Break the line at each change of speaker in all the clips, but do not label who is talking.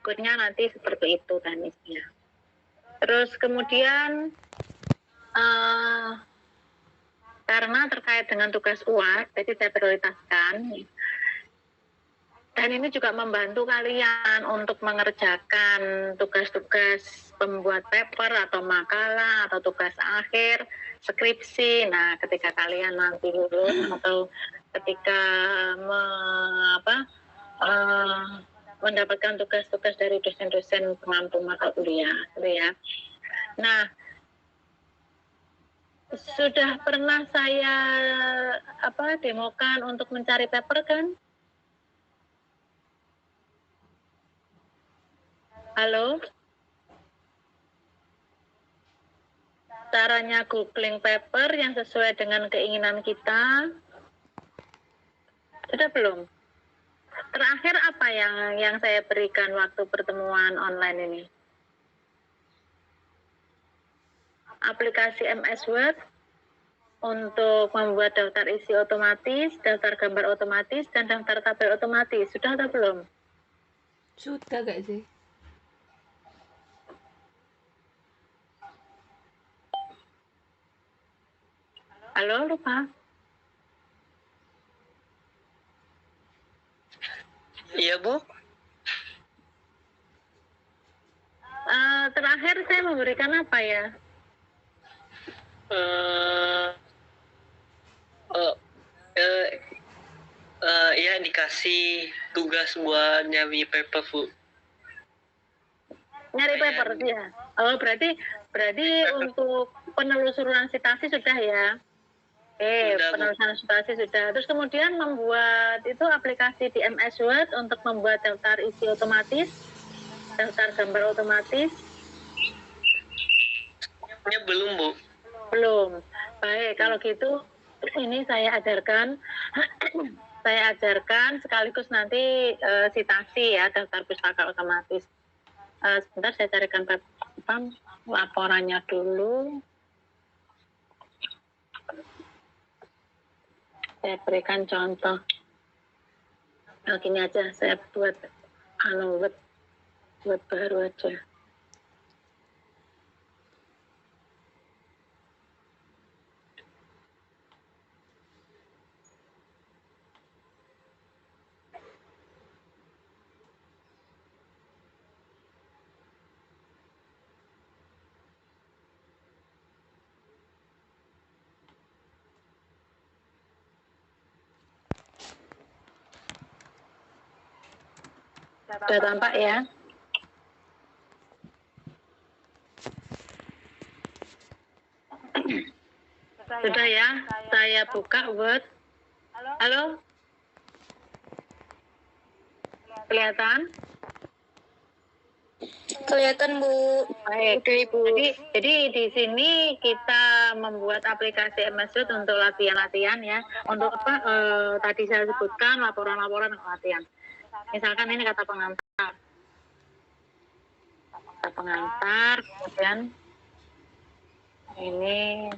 berikutnya nanti seperti itu teknisnya. Terus kemudian karena terkait dengan tugas UAS, jadi saya prioritaskan. Dan ini juga membantu kalian untuk mengerjakan tugas-tugas pembuat paper atau makalah atau tugas akhir, skripsi. Nah, ketika kalian nanti lulus atau ketika mendapatkan tugas-tugas dari dosen-dosen pengampu mata kuliah, gitu ya. Nah, sudah pernah saya demokan untuk mencari paper kan? Halo? Caranya googling paper yang sesuai dengan keinginan kita. Sudah belum? Terakhir apa yang saya berikan waktu pertemuan online ini? Aplikasi MS Word untuk membuat daftar isi otomatis, daftar gambar otomatis, dan daftar tabel otomatis. Sudah atau belum?
Sudah gak sih?
Halo, lupa?
Iya, Bu.
Terakhir saya memberikan apa ya?
Ya dikasih tugas buat nyari paper, Bu.
Nyari paper ya. Oh, berarti untuk penelusuran citasi sudah ya? Penelusuran citasi sudah. Terus kemudian membuat itu aplikasi di MS Word untuk membuat daftar isi otomatis, daftar gambar otomatis.
Belum, Bu.
Belum. Baik, kalau gitu ini saya ajarkan sekaligus nanti citasi ya, daftar pustaka otomatis. Sebentar saya carikan laporannya dulu. Saya berikan contoh. Nah, gini aja, saya buat web baru aja. Sudah tampak ya? Sudah ya? Saya buka Word. Halo? Kelihatan?
Kelihatan, Bu.
Baik. Jadi di sini kita membuat aplikasi MS Word untuk latihan-latihan ya. Untuk tadi saya sebutkan laporan-laporan latihan. Misalkan ini kata pengantar. Kata pengantar, kemudian ini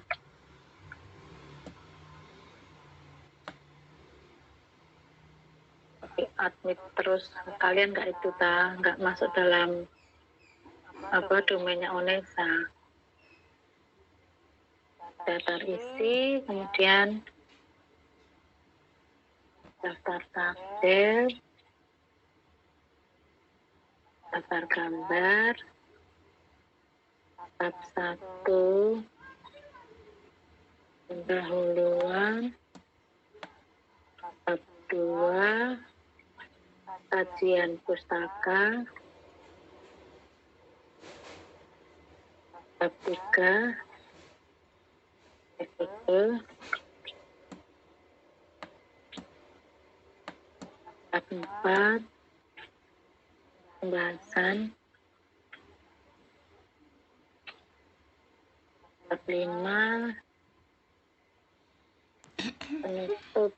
admit terus, kalian nggak masuk dalam domainnya Onesa. Daftar isi, kemudian daftar tabel, daftar gambar, tab 1, pendahuluan, tab 2, kajian pustaka, tab 3, metode, tab 4, pembahasan, tab 5, penutup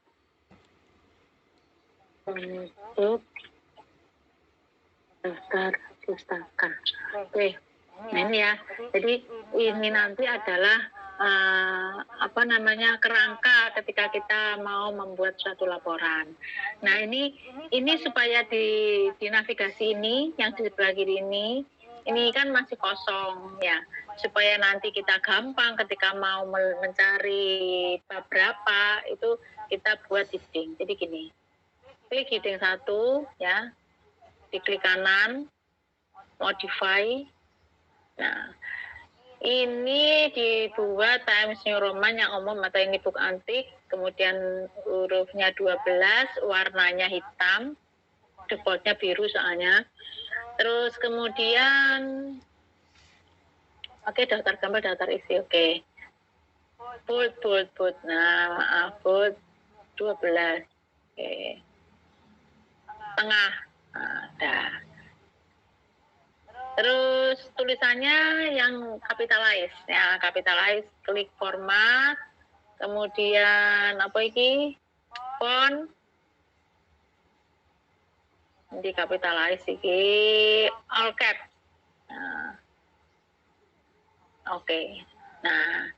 daftar pustaka. Oke, nah ini ya. Jadi ini nanti adalah kerangka ketika kita mau membuat suatu laporan. Nah ini supaya di navigasi ini yang di sebelah kiri ini kan masih kosong ya, supaya nanti kita gampang ketika mau mencari bab berapa itu kita buat heading. Jadi gini, klik heading 1 ya, diklik kanan, modify. Nah ini dibuat Times New Roman yang umum atau ini book antik, kemudian hurufnya 12, warnanya hitam, defaultnya biru soalnya. Terus kemudian, oke, daftar gambar, daftar isi, oke. Bold. Nah, maaf, bold 12. Oke. Tengah. Nah, dah. Terus tulisannya yang capitalize, ya capitalize, klik format, kemudian apa ini, font, di capitalize ini, all cap. Nah, oke. Nah,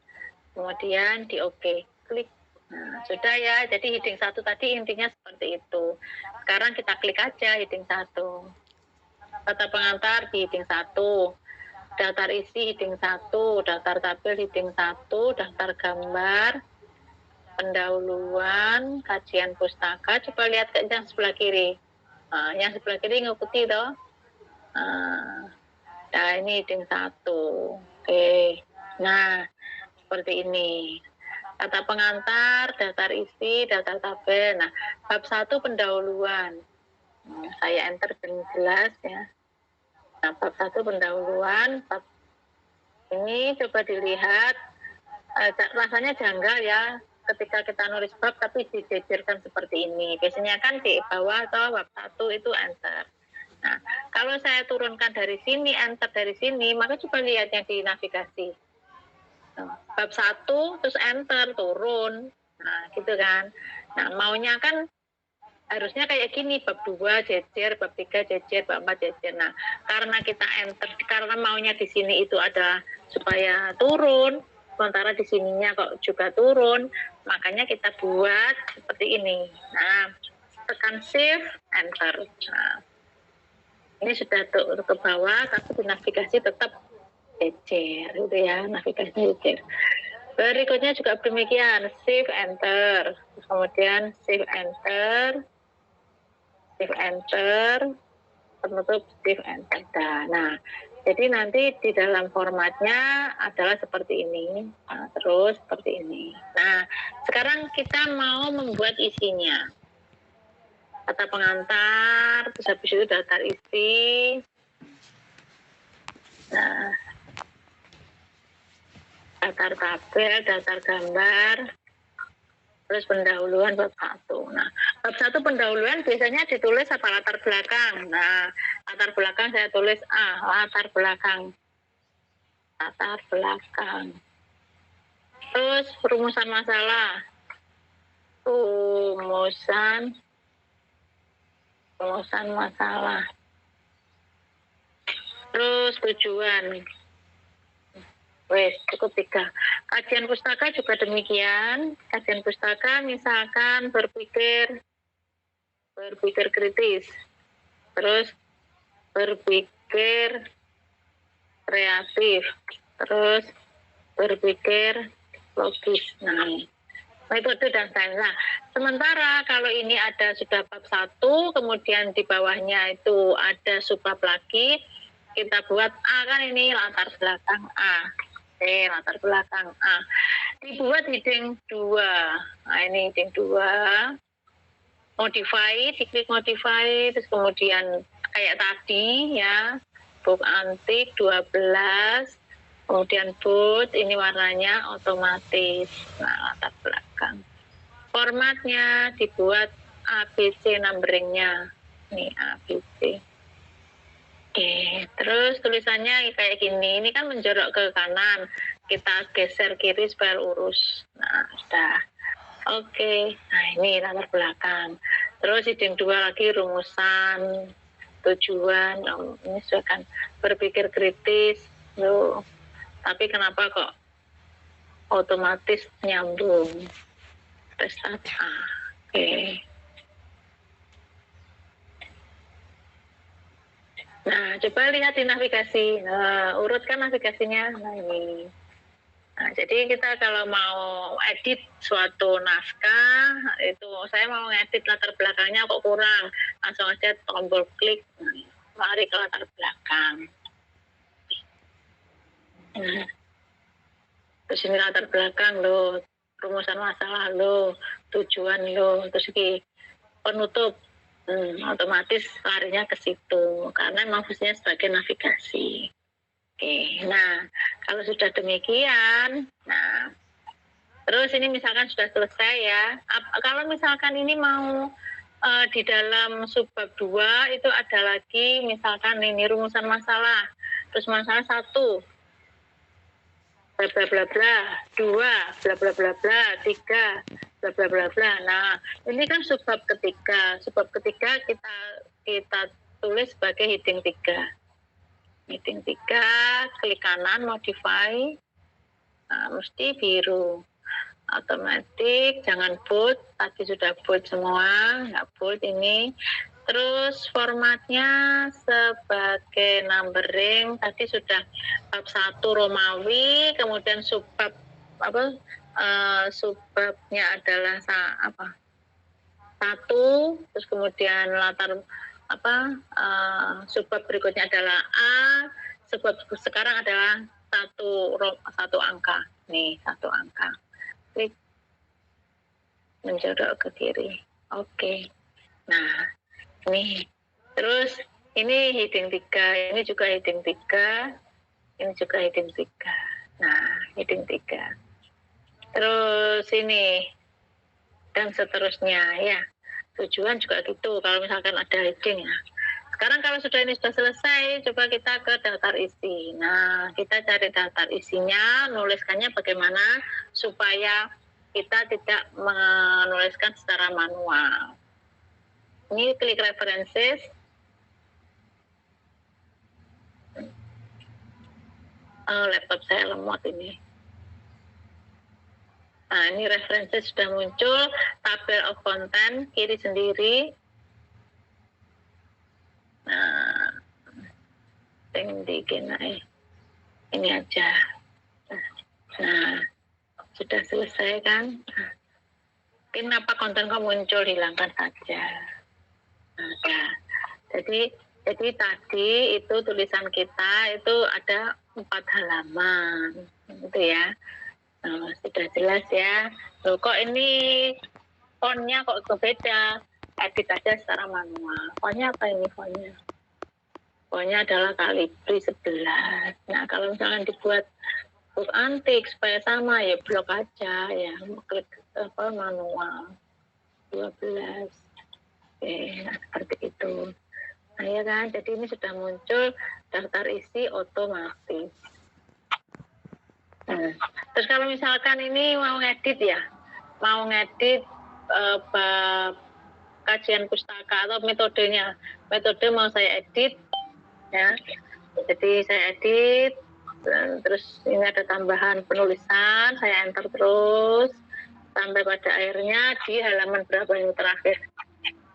kemudian di oke, klik. Nah, sudah ya, jadi heading 1 tadi intinya seperti itu. Sekarang kita klik aja heading 1. Kata pengantar di heading 1, daftar isi heading 1, daftar tabel heading 1, daftar gambar, pendahuluan, kajian pustaka. Coba lihat ke yang sebelah kiri. Yang sebelah kiri ngikuti toh. Nah ini heading 1. Oke. Nah seperti ini. Kata pengantar, daftar isi, daftar tabel. Nah bab 1 pendahuluan. Saya enter dengan jelas ya. Nah, bab 1 pendahuluan, bab ini coba dilihat, rasanya janggal ya ketika kita nulis bab tapi dijejerkan seperti ini. Biasanya kan di bawah atau bab 1 itu enter. Nah, kalau saya turunkan dari sini, enter dari sini, maka coba lihat yang di navigasi. Bab 1 terus enter, turun. Nah, gitu kan. Nah, maunya kan harusnya kayak gini, bab 2 jejer, bab 3 jejer, bab 4 jejer. Nah, karena kita enter, karena maunya di sini itu ada supaya turun, sementara di sininya kok juga turun, makanya kita buat seperti ini. Nah, tekan shift, enter. Nah, ini sudah ke bawah, tapi di navigasi tetap jejer, gitu ya, navigasi jejer. Berikutnya juga demikian, shift, enter. Kemudian shift, enter. Shift enter, penutup shift enter. Nah, jadi nanti di dalam formatnya adalah seperti ini, nah, terus seperti ini. Nah, sekarang kita mau membuat isinya. Kata pengantar, terus habis itu daftar isi. Nah, daftar tabel, daftar gambar. Terus pendahuluan bab 1. Nah, bab 1 pendahuluan biasanya ditulis apa latar belakang. Nah, latar belakang saya tulis latar belakang. Latar belakang. Terus rumusan masalah. Rumusan masalah. Terus tujuan. Wes, cukup 3. Kajian pustaka juga demikian. Kajian pustaka misalkan berpikir kritis. Terus berpikir kreatif. Terus berpikir logis. Nah, metode dan sains. Nah, sementara kalau ini ada sudah bab 1, kemudian di bawahnya itu ada subbab lagi, kita buat A kan ini latar belakang A. Oke, latar belakang A. Dibuat heading 2. Nah, ini heading 2. Modify, diklik modify, terus kemudian kayak tadi ya, book antik 12, kemudian bold, ini warnanya otomatis. Nah, latar belakang. Formatnya dibuat ABC numberingnya. Ini ABC. Oke, terus tulisannya kayak gini. Ini kan menjorok ke kanan. Kita geser kiri supaya lurus. Nah, sudah. Oke. Nah, ini latar belakang. Terus heading 2 lagi rumusan, tujuan. Ini sudah kan berpikir kritis. Loh. Tapi kenapa kok otomatis nyambung. Restart A. Oke. Nah, coba lihat di navigasi. Urutkan navigasinya. Nah, ini. Nah, jadi kita kalau mau edit suatu naskah, itu saya mau ngedit latar belakangnya kok kurang, langsung aja tombol klik, mari ke latar belakang. Nah, terus ini latar belakang loh, rumusan masalah loh, tujuan loh, terus ini penutup, otomatis larinya ke situ, karena memang fungsinya sebagai navigasi. Oke, nah kalau sudah demikian, nah terus ini misalkan sudah selesai ya. Kalau misalkan ini mau di dalam subbab 2 itu ada lagi misalkan ini rumusan masalah. Terus masalah 1 bla bla bla bla, 2 bla bla bla bla, 3 bla bla bla bla. Nah, ini kan subbab ketiga. Subbab ketiga kita tulis sebagai heading 3. Heading 3, klik kanan modify. Nah, mesti biru. Otomatis jangan bold, tadi sudah bold semua, nggak bold ini. Terus formatnya sebagai numbering, tadi sudah bab 1 Romawi, kemudian subbab subbabnya adalah 1, terus kemudian subbab berikutnya adalah A, subbab sekarang adalah satu angka, nih 1 angka. Klik menjorok ke kiri. Oke. Nah, ini terus ini heading 3, ini juga heading 3, ini juga heading 3. Nah, heading 3. Terus ini dan seterusnya ya. Tujuan juga gitu kalau misalkan ada heading ya. Sekarang kalau sudah ini sudah selesai, coba kita ke daftar isi. Nah, kita cari daftar isinya, nuliskannya bagaimana supaya kita tidak menuliskan secara manual. Ini klik references. Laptop saya lemot ini. Nah, ini references sudah muncul, tabel of content, kiri sendiri. Nah, ini aja. Nah, sudah selesai kan? Kenapa konten kamu muncul, hilangkan saja. Nah, jadi tadi itu tulisan kita itu ada 4 halaman, gitu ya. Nah, sudah jelas ya. Loh, kok ini fontnya kok berbeda? Edit aja secara manual. Fontnya apa ini fontnya? Fontnya adalah Calibri 11. Nah, kalau misalkan dibuat book antik supaya sama ya blok aja ya, klik manual 12. Oke, nah seperti itu. Nah ya kan, jadi ini sudah muncul daftar isi otomatis. Nah, terus kalau misalkan ini mau ngedit ya, mau ngedit bab kajian pustaka atau metodenya, metode mau saya edit ya, jadi saya edit. Dan terus ini ada tambahan penulisan, saya enter terus sampai pada akhirnya di halaman berapa ini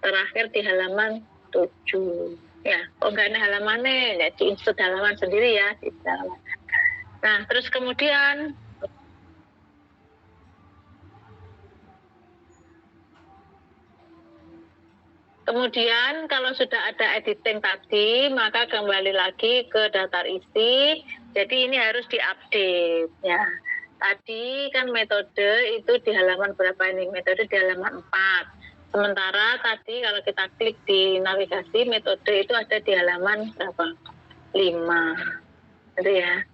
terakhir di halaman 7 ya. Oh enggak ada halamannya ya, di insert halaman sendiri ya di halaman. Nah terus kemudian kalau sudah ada editing tadi, maka kembali lagi ke daftar isi. Jadi ini harus diupdate ya. Tadi kan metode itu di halaman berapa ini? Metode di halaman 4. Sementara tadi kalau kita klik di navigasi, metode itu ada di halaman berapa? 5. Gitu ya.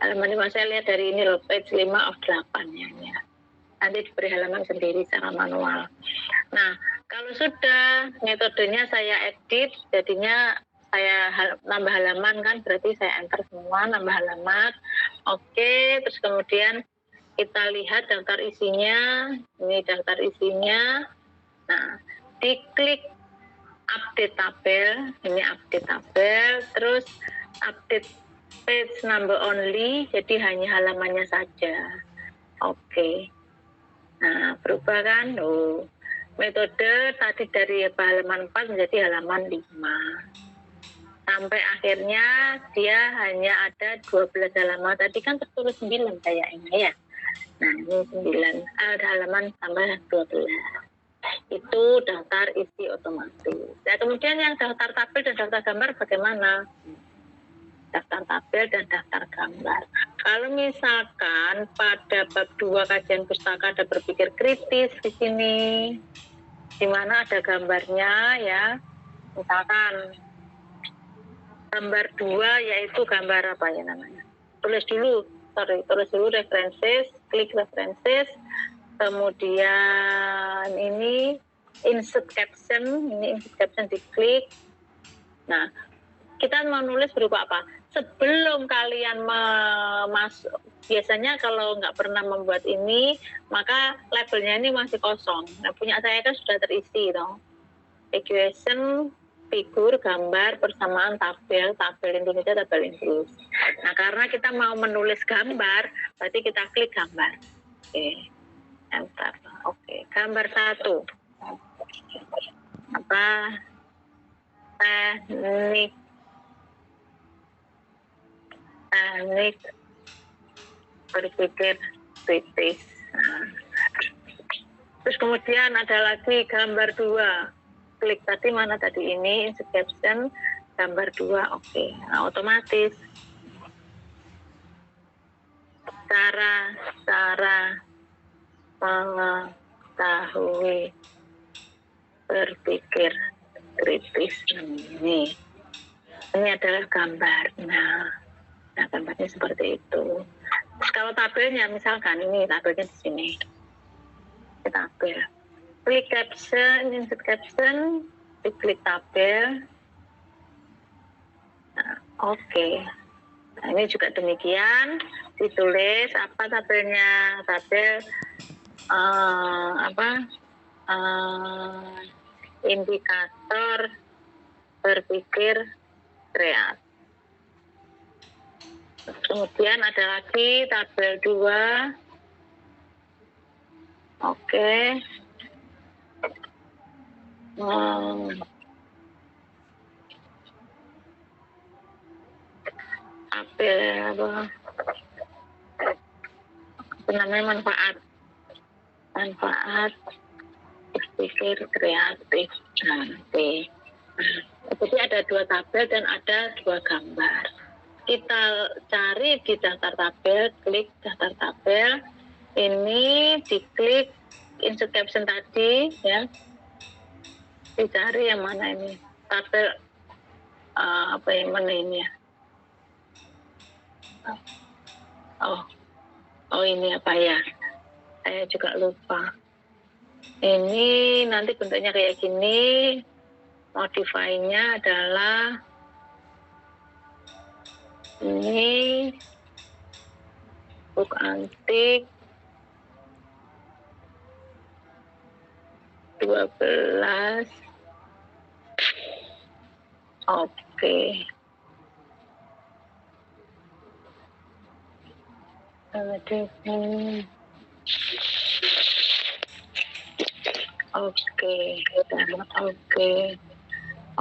Halaman 5 saya lihat dari ini loh, page 5 of 8 ya. Nanti diberi halaman sendiri secara manual. Nah, kalau sudah metodenya saya edit, jadinya saya nambah halaman kan, berarti saya enter semua, nambah halaman. Oke, terus kemudian kita lihat daftar isinya. Ini daftar isinya. Nah, diklik update tabel. Ini update tabel. Terus update page number only, jadi hanya halamannya saja. Oke. Nah, berubah kan? Oh. Metode tadi dari halaman 4 menjadi halaman 5. Sampai akhirnya dia hanya ada 12 halaman. Tadi kan tertulis 9 kayaknya ya. Nah, ini 9. Ada halaman tambah 12. Itu daftar isi otomatis. Nah, kemudian yang daftar tabel dan daftar gambar bagaimana? Daftar tabel dan daftar gambar. Kalau misalkan pada bab 2 kajian pustaka ada berpikir kritis di sini, di mana ada gambarnya ya. Misalkan gambar 2 yaitu gambar apa ya namanya? Tulis dulu references, klik references, kemudian ini insert caption diklik. Nah, kita mau nulis berupa apa? Sebelum kalian masuk, biasanya kalau nggak pernah membuat ini, maka labelnya ini masih kosong. Nah, punya saya kan sudah terisi, dong. Equation, figur, gambar, persamaan, tabel Indonesia, tabel Inggris. Nah, karena kita mau menulis gambar, berarti kita klik gambar. Oke, enter. Oke, gambar 1. Apa? Teknik berpikir kritis. Nah. Terus kemudian ada lagi gambar 2. Klik tadi mana tadi ini insert caption gambar 2. Oke. Nah, otomatis cara mengetahui berpikir kritis ini adalah gambar. Nah, gambarnya seperti itu. Terus kalau tabelnya misalkan ini tabelnya di sini. Tabel. Klik caption, insert caption, diklik tabel. Nah, oke. Nah, ini juga demikian. Ditulis apa tabelnya? Tabel indikator berpikir kreatif. Kemudian ada lagi tabel 2. Oke. Tabel apa namanya, manfaat berpikir kreatif. Nanti. Jadi ada 2 tabel dan ada 2 gambar. Kita cari di daftar tabel, klik daftar tabel. Ini diklik insert caption tadi ya. Dicari yang mana ini? Tabel apa yang mana ini ya? Oh ini apa ya? Saya juga lupa. Ini nanti bentuknya kayak gini. Modify-nya adalah ini book antik 12. Oke.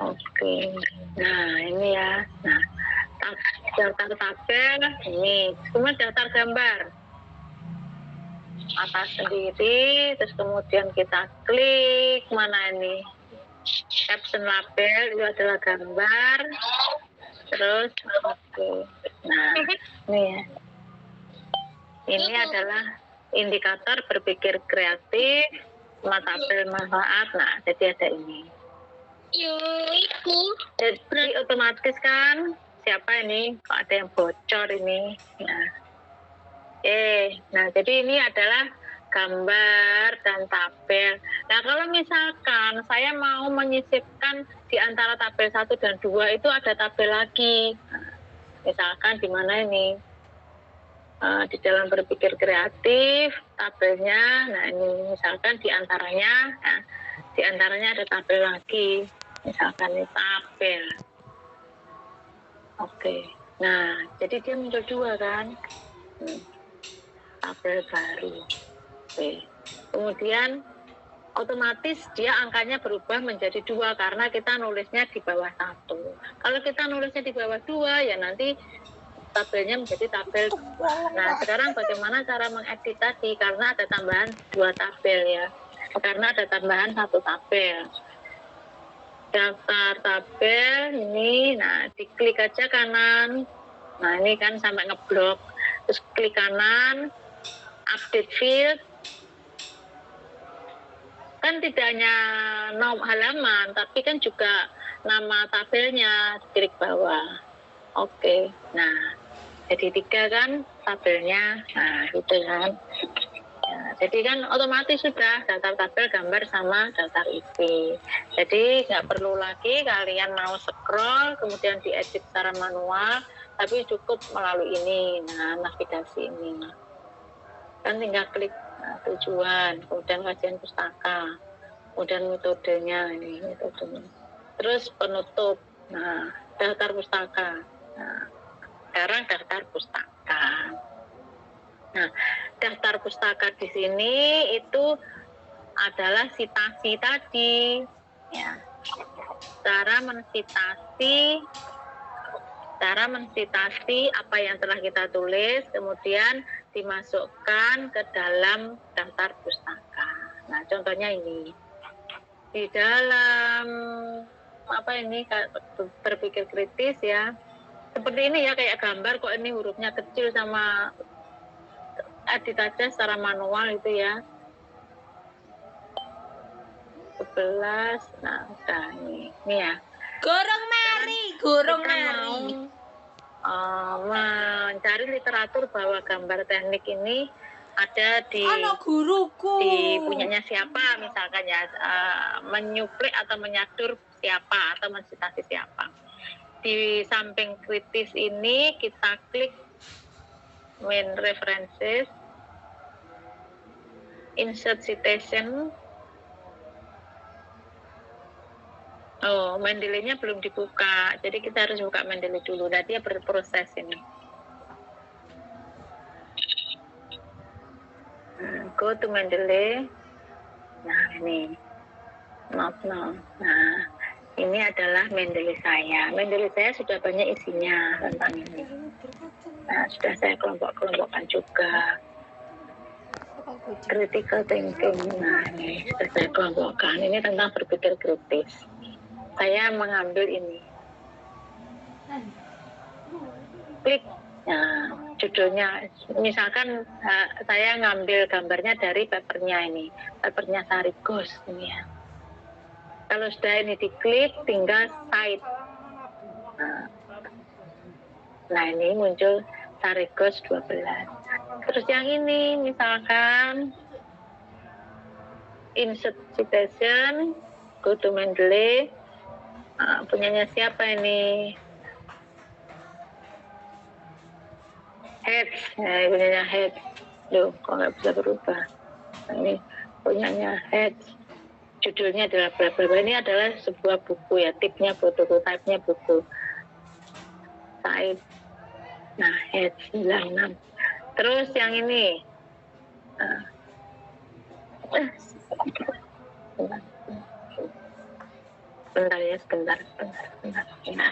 Oke. Nah, ini ya. Nah, daftar tabel ini. Cuma daftar gambar. Atas sendiri, terus kemudian kita klik mana ini? Caption label itu adalah gambar. Terus oke. Nah, ini ya. Ini adalah indikator berpikir kreatif, tabel manfaat. Nah, jadi ada ini. Jadi otomatis kan siapa ini? Kok ada yang bocor ini? Nah, nah jadi ini adalah gambar dan tabel. Nah, kalau misalkan saya mau menyisipkan di antara tabel 1 dan 2 itu ada tabel lagi. Nah, misalkan di mana ini? Di dalam berpikir kreatif, tabelnya, nah ini misalkan di antaranya ada tabel lagi. Misalkan ini tabel. Oke. Nah, jadi dia muncul 2 kan? tabel baru. Oke. Kemudian otomatis dia angkanya berubah menjadi 2 karena kita nulisnya di bawah 1. Kalau kita nulisnya di bawah 2 ya nanti tabelnya menjadi tabel 2. Nah, sekarang bagaimana cara mengedit tadi? Karena ada tambahan 2 tabel ya. Karena ada tambahan 1 tabel. Daftar tabel ini, nah diklik aja kanan. Nah, ini kan sampai ngeblok. Terus klik kanan, update field. Kan tidak hanya halaman, tapi kan juga nama tabelnya di klik bawah. Oke, nah jadi 3 kan tabelnya, nah gitu kan. Nah, jadi kan otomatis sudah daftar tabel gambar sama daftar IP. Jadi nggak perlu lagi kalian mau scroll kemudian diedit secara manual, tapi cukup melalui ini, nah navigasi ini. Kan tinggal klik tujuan, kemudian kajian pustaka, kemudian metodenya ini metodenya. Terus penutup, nah daftar pustaka. Nah, sekarang daftar pustaka. Nah, daftar pustaka di sini itu adalah sitasi tadi, ya. Cara mensitasi apa yang telah kita tulis, kemudian dimasukkan ke dalam daftar pustaka. Nah, contohnya ini di dalam apa ini berpikir kritis ya. Seperti ini ya, kayak gambar kok ini hurufnya kecil sama edit aja secara manual itu ya. 11, nah udah ini ya.
Gorong mari, gorong
Kita
mari.
mau mencari literatur bahwa gambar teknik ini ada di punyanya siapa misalkan ya, menyuplik atau menyadur siapa atau mensitasi siapa. Di samping kritis ini kita klik main references, insert citation. Oh, Mendeley-nya belum dibuka, jadi kita harus buka Mendeley dulu. Nah, dia berproses ini. Go to Mendeley. Nah, ini. Not now. Nah, ini adalah Mendeley saya. Mendeley saya sudah banyak isinya tentang ini. Nah, sudah saya kelompok-kelompokkan juga. Critical thinking. Nah, ini sudah saya kelompokkan. Ini tentang berpikir kritis. Saya mengambil ini. Klik. Nah, judulnya, misalkan saya ngambil gambarnya dari papernya ini. Papernya Sarigos ini ya. Kalau sudah ini diklik, tinggal cite. Nah, ini muncul Sarigos 12. Terus yang ini, misalkan insert citation, go to Mendeley. Punyanya siapa ini? Heads. Nah, punyanya Heads. Loh, kok nggak bisa berubah? Nah, ini punyanya Heads. Judulnya adalah bla bla bla. Ini adalah sebuah buku ya, tipnya prototype-nya buku. Type. Nah, Heads 96. Terus yang ini. Bentar ya, sebentar. Ya.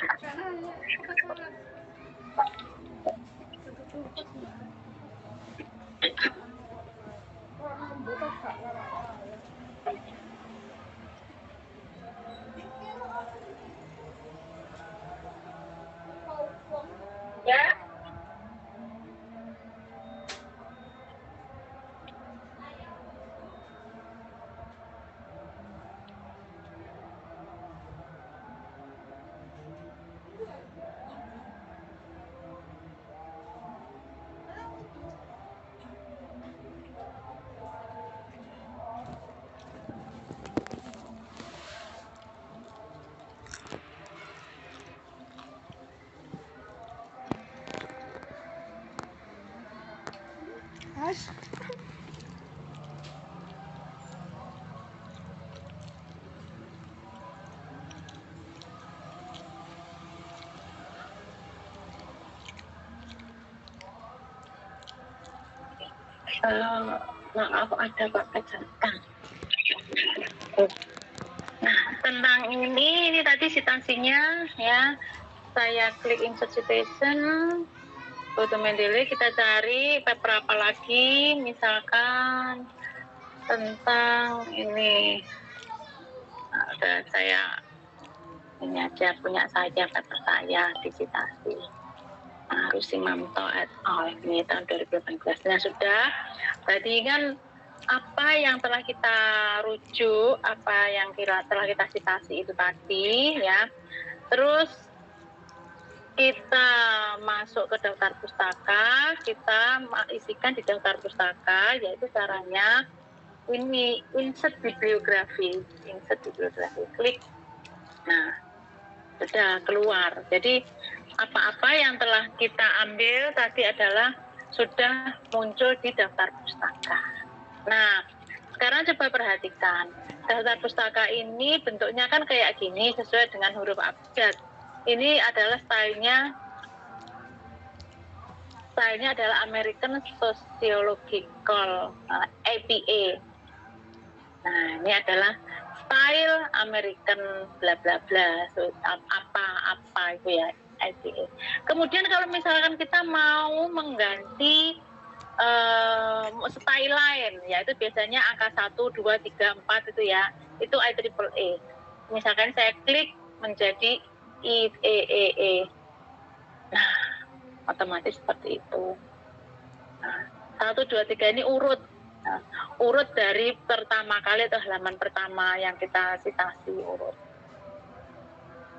Maaf, ada paket datang. Nah, tentang ini tadi citasinya ya, saya klik insert citation, go to Mendeley, kita cari paper apa lagi, misalkan tentang ini. Nah, udah saya ini aja, punya saya, paper saya di citasi. Rusimanto et al. Ini tahun 2018. Nah, sudah. Berarti kan apa yang telah kita rujuk, apa yang telah kita citasi itu tadi ya. Terus kita masuk ke daftar pustaka, kita isikan di daftar pustaka, yaitu caranya ini insert bibliografi, klik. Nah, sudah keluar. Jadi apa-apa yang telah kita ambil tadi adalah sudah muncul di daftar pustaka. Nah, sekarang coba perhatikan. Daftar pustaka ini bentuknya kan kayak gini sesuai dengan huruf abjad. Ini adalah stylenya adalah American Sociological APA. Nah, ini adalah style American bla bla bla, apa itu ya, APA. Kemudian kalau misalkan kita mau mengganti style lain, yaitu biasanya angka 1, 2, 3, 4 itu ya, itu IEEE. Misalkan saya klik menjadi IEEE. Nah, otomatis seperti itu. Nah, 1, 2, 3 ini urut. Nah, urut dari pertama kali atau halaman pertama yang kita citasi urut.